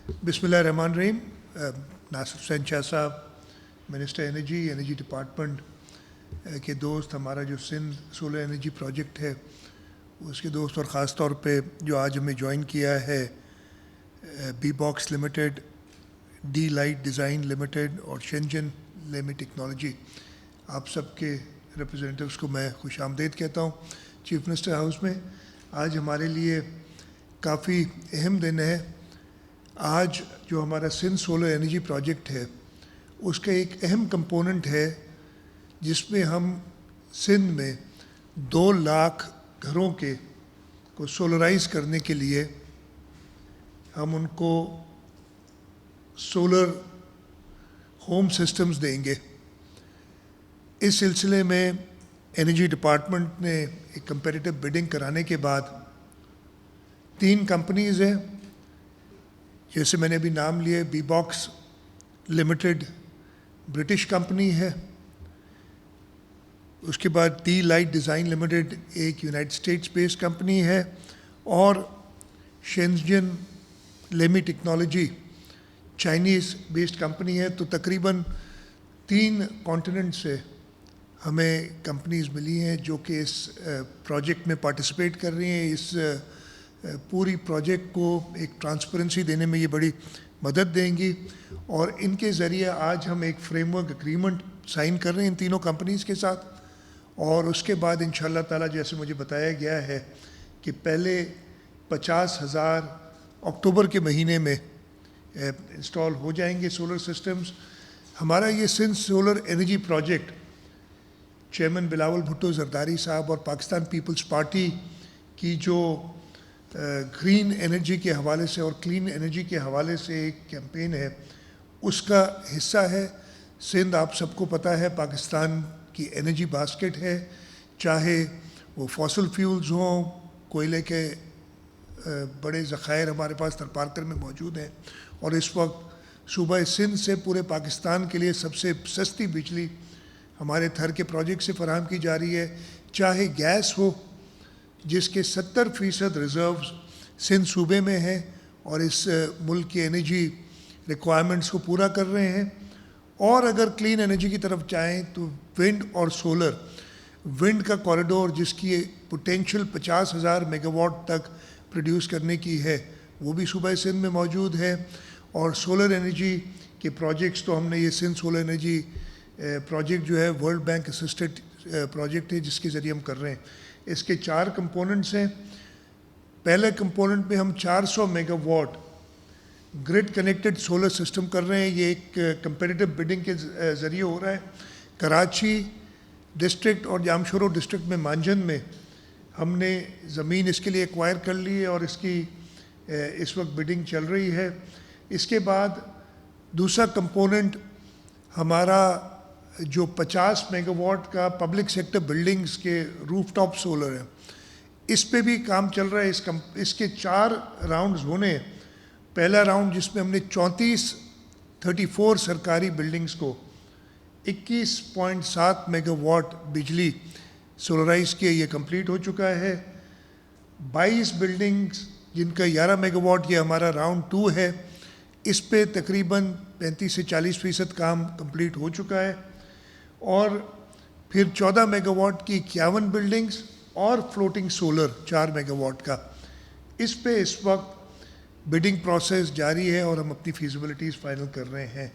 बिस्मिल्लाहिर्रहमानिर्रहीम। नासिर हुसैन शाह साहब, minister energy department के दोस्त, हमारा जो सिंध सोलर एनर्जी प्रोजेक्ट है उसके दोस्त, और ख़ास तौर पे जो आज हमें ज्वाइन किया है B Box Limited, D Light design limited और शेंजन लेमी टेक्नोलॉजी, आप सबके रिप्रेजेंटेटिव्स को मैं खुश आमदीद कहता हूँ चीफ मिनिस्टर हाउस में। आज हमारे लिए काफ़ी अहम दिन है। आज जो हमारा सिंध सोलर एनर्जी प्रोजेक्ट है उसका एक अहम कंपोनेंट है जिसमें हम सिंध में 2 लाख घरों को सोलराइज करने के लिए हम उनको सोलर होम सिस्टम्स देंगे। इस सिलसिले में एनर्जी डिपार्टमेंट ने एक कंपैरेटिव बिडिंग कराने के बाद 3 कंपनीज़ हैं, जैसे मैंने अभी नाम लिए, B Box Limited British company है, उसके बाद डी लाइट डिज़ाइन लिमिटेड एक यूनाइटेड स्टेट्स बेस्ड कंपनी है, और Shenzhen Lemi technology Chinese based company है। तो तकरीबन 3 कॉन्टिनेंट से हमें कंपनीज़ मिली हैं जो कि इस प्रोजेक्ट में पार्टिसिपेट कर रही हैं। इस पूरी प्रोजेक्ट को एक ट्रांसपेरेंसी देने में ये बड़ी मदद देंगी, और इनके ज़रिए आज हम एक फ्रेमवर्क एग्रीमेंट साइन कर रहे हैं इन तीनों कंपनीज़ के साथ। और उसके बाद इंशाअल्लाह ताला, जैसे मुझे बताया गया है कि पहले 50,000 अक्टूबर के महीने में इंस्टॉल हो जाएंगे सोलर सिस्टम्स। हमारा ये Sindh solar energy project chairman Bilawal Bhutto Zardari sahab और पाकिस्तान पीपल्स पार्टी की जो ग्रीन एनर्जी के हवाले से और क्लीन एनर्जी के हवाले से एक कैंपेन है, उसका हिस्सा है। सिंध, आप सबको पता है, पाकिस्तान की एनर्जी बास्केट है, चाहे वो फॉसिल फ्यूल्स हों, कोयले के बड़े ज़खायर हमारे पास थरपारकर में मौजूद हैं, और इस वक्त सूबा सिंध से पूरे पाकिस्तान के लिए सबसे सस्ती बिजली हमारे थर के प्रोजेक्ट से फराहम की जा रही है। चाहे गैस हो, जिसके 70% रिज़र्व्स सिंध सूबे में हैं और इस मुल्क की एनर्जी रिक्वायरमेंट्स को पूरा कर रहे हैं, और अगर क्लीन एनर्जी की तरफ जाएँ तो विंड और सोलर, विंड का कॉरिडोर जिसकी पोटेंशियल 50,000 मेगावाट तक प्रोड्यूस करने की है, वो भी सूबा सिंध में मौजूद है। और सोलर एनर्जी के प्रोजेक्ट्स तो हमने ये सिंध सोलर एनर्जी प्रोजेक्ट जो है वर्ल्ड बैंक असिस्टेड प्रोजेक्ट है जिसके ज़रिए हम कर रहे हैं। इसके 4 कंपोनेंट्स हैं। पहले कंपोनेंट में हम 400 megawatt grid connected solar system कर रहे हैं। ये एक कंपेरेटिव बिडिंग के ज़रिए हो रहा है। कराची डिस्ट्रिक्ट और जामशोरो डिस्ट्रिक्ट में मांजन में हमने ज़मीन इसके लिए एक्वायर कर ली है और इसकी इस वक्त बिडिंग चल रही है। इसके बाद दूसरा कंपोनेंट हमारा जो 50 मेगावाट का पब्लिक सेक्टर बिल्डिंग्स के रूफटॉप सोलर है, इस पे भी काम चल रहा है। इसके 4 राउंड्स होने। पहला राउंड जिसमें हमने 34 सरकारी बिल्डिंग्स को 21.7 मेगावाट बिजली सोलराइज किया, ये कंप्लीट हो चुका है। 22 बिल्डिंग्स जिनका 11 मेगावाट, ये हमारा राउंड 2 है। इस पे तकरीबन 35 से 40% काम कंप्लीट हो चुका है। और फिर 14 मेगावाट की 51 बिल्डिंग्स और फ्लोटिंग सोलर 4 मेगावाट का, इस पे इस वक्त बिडिंग प्रोसेस जारी है और हम अपनी फीजिबिलिटीज़ फाइनल कर रहे हैं।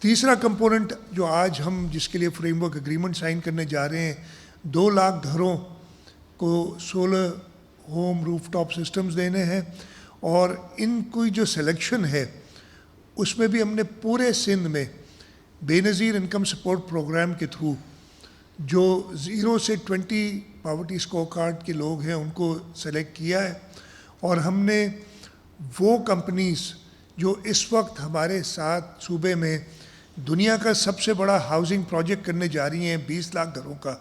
तीसरा कंपोनेंट जो आज हम जिसके लिए फ्रेमवर्क एग्रीमेंट साइन करने जा रहे हैं, 2 लाख घरों को सोलर होम रूफटॉप सिस्टम्स देने हैं, और इनकी जो सिलेक्शन है उसमें भी हमने पूरे सिंध में बेनज़ीर इनकम सपोर्ट प्रोग्राम के थ्रू जो 0 से 20 पॉवर्टी स्कोर कार्ड के लोग हैं उनको सेलेक्ट किया है। और हमने वो कंपनीज़ जो इस वक्त हमारे साथ सूबे में दुनिया का सबसे बड़ा हाउसिंग प्रोजेक्ट करने जा रही हैं, 20 लाख घरों का,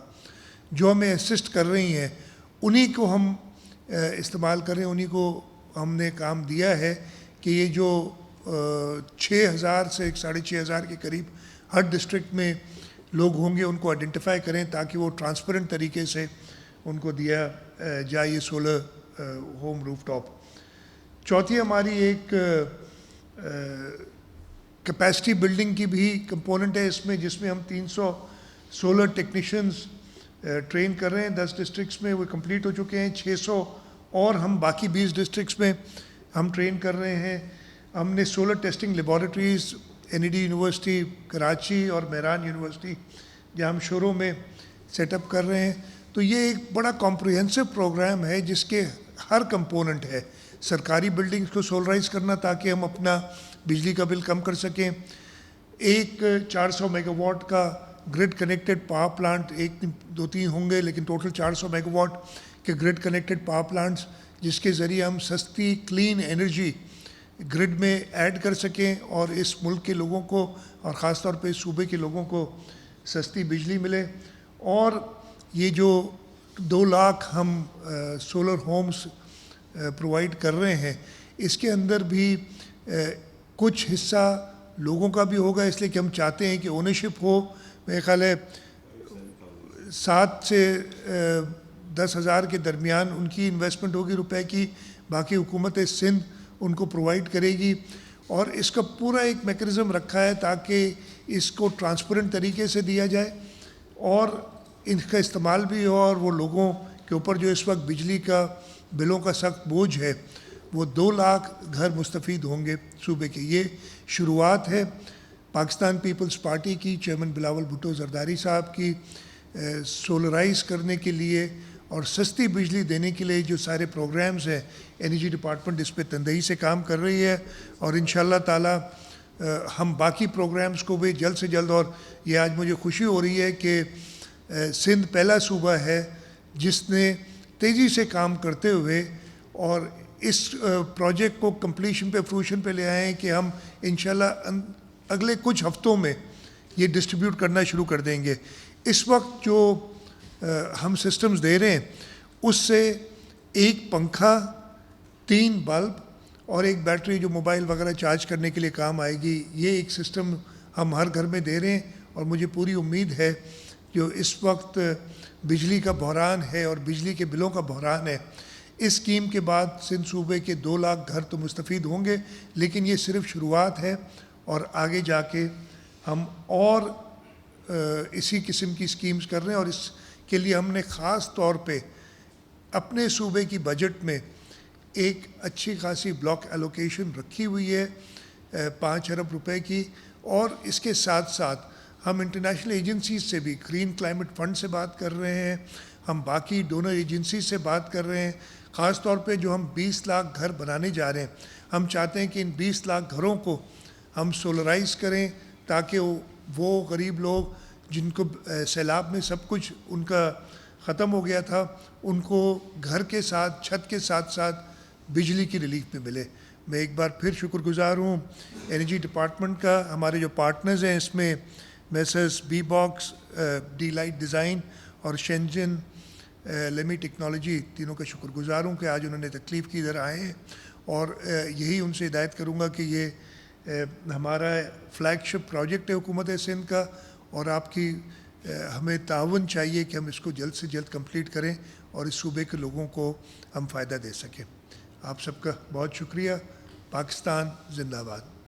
जो हमें असिस्ट कर रही हैं, उन्हीं को हम इस्तेमाल कर रहे हैं। उन्हीं को हमने काम दिया है कि ये जो 6,000 से 6,500 के करीब हर डिस्ट्रिक्ट में लोग होंगे उनको आइडेंटिफाई करें ताकि वो ट्रांसपेरेंट तरीके से उनको दिया जाए ये सोलर होम रूफटॉप। चौथी हमारी एक کیپیسٹی بلڈنگ کی بھی کمپوننٹ ہے اس میں، جس میں ہم 300 سولر ٹیکنیشینز ٹرین کر رہے ہیں 10 ڈسٹرکٹس میں، وہ کمپلیٹ ہو چکے ہیں. 600 اور ہم باقی 20 ڈسٹرکٹس میں ہم ٹرین کر رہے ہیں. ہم نے solar testing laboratories NED university Karachi اور مہران یونیورسٹی جہاں ہم شروع میں سیٹ اپ کر رہے ہیں. تو یہ ایک بڑا کمپریہنسو پروگرام ہے جس کے ہر کمپوننٹ ہے. سرکاری بلڈنگز کو سولرائز کرنا تاکہ ہم اپنا بجلی کا بل کم کر سکیں. ایک 400 میگا واٹ کا گرڈ کنیکٹڈ پاور پلانٹ، ایک 2-3 ہوں گے لیکن ٹوٹل 400 میگا واٹ کے گرڈ کنیکٹڈ پاور پلانٹس، جس کے ذریعے ہم سستی کلین انرجی گرڈ میں ایڈ کر سکیں اور اس ملک کے لوگوں کو اور خاص طور پہ اس صوبے کے لوگوں کو سستی بجلی ملے. اور یہ جو 2 لاکھ ہم سولر ہومز پرووائڈ کر رہے ہیں، اس کے اندر بھی کچھ حصہ لوگوں کا بھی ہوگا، اس لیے کہ ہم چاہتے ہیں کہ اونرشپ ہو. میرے خیال ہے 7 سے 10,000 کے درمیان ان کی انویسٹمنٹ ہوگی روپے کی، باقی حکومت سندھ ان کو پرووائڈ کرے گی. اور اس کا پورا ایک میکانزم رکھا ہے تاکہ اس کو ٹرانسپیرنٹ طریقے سے دیا جائے اور ان کا استعمال بھی ہو، اور وہ لوگوں کے اوپر جو اس وقت بجلی کا بلوں کا سخت بوجھ ہے، وہ 2 لاکھ گھر مستفید ہوں گے صوبے کے. یہ شروعات ہے پاکستان پیپلز پارٹی کی، چیئرمین بلاول بھٹو زرداری صاحب کی سولرائز کرنے کے لیے اور سستی بجلی دینے کے لیے جو سارے پروگرامز ہیں. NEG ڈپارٹمنٹ اس پہ تندہی سے کام کر رہی ہے اور انشاءاللہ تعالی ہم باقی پروگرامز کو بھی جلد سے جلد. اور یہ آج مجھے خوشی ہو رہی ہے کہ سندھ پہلا صوبہ ہے جس نے تیزی سے کام کرتے ہوئے اور اس پروجیکٹ کو کمپلیشن پہ فروشن پہ لے آئے ہیں کہ ہم انشاءاللہ اگلے کچھ ہفتوں میں یہ ڈسٹریبیوٹ کرنا شروع کر دیں گے. اس وقت جو ہم سسٹمز دے رہے ہیں اس سے 1 پنکھا، 3 بلب اور 1 بیٹری جو موبائل وغیرہ چارج کرنے کے لیے کام آئے گی، یہ ایک سسٹم ہم ہر گھر میں دے رہے ہیں. اور مجھے پوری امید ہے جو اس وقت بجلی کا بحران ہے اور بجلی کے بلوں کا بحران ہے، اس اسکیم کے بعد سندھ صوبے کے 2 لاکھ گھر تو مستفید ہوں گے. لیکن یہ صرف شروعات ہے اور آگے جا کے ہم اور اسی قسم کی اسکیمز کر رہے ہیں. اور اس کے لیے ہم نے خاص طور پہ اپنے صوبے کی بجٹ میں ایک اچھی خاصی بلاک ایلوکیشن رکھی ہوئی ہے 5 ارب روپے کی. اور اس کے ساتھ ساتھ ہم انٹرنیشنل ایجنسیز سے بھی، گرین کلائمیٹ فنڈ سے بات کر رہے ہیں، ہم باقی ڈونر ایجنسیز سے بات کر رہے ہیں. خاص طور پہ جو ہم 20 لاکھ گھر بنانے جا رہے ہیں، ہم چاہتے ہیں کہ ان 20 لاکھ گھروں کو ہم سولرائز کریں تاکہ وہ غریب لوگ جن کو سیلاب میں سب کچھ ان کا ختم ہو گیا تھا، ان کو گھر کے ساتھ، چھت کے ساتھ ساتھ بجلی کی ریلیف بھی ملے. میں ایک بار پھر شکر گزار ہوں NEG ڈپارٹمنٹ کا. ہمارے جو پارٹنرز ہیں اس میں messrs B Box, D Light design اور شینجن لیمی ٹیکنالوجی، تینوں کا شکر گزار ہوں کہ آج انہوں نے تکلیف کی ادھر آئے ہیں. اور یہی ان سے ہدایت کروں گا کہ یہ ہمارا فلیگ شپ پروجیکٹ ہے حکومت سندھ کا، اور آپ کی ہمیں تعاون چاہیے کہ ہم اس کو جلد سے جلد کمپلیٹ کریں اور اس صوبے کے لوگوں کو ہم فائدہ دے سکیں. آپ سب کا بہت شکریہ. پاکستان زندہ باد.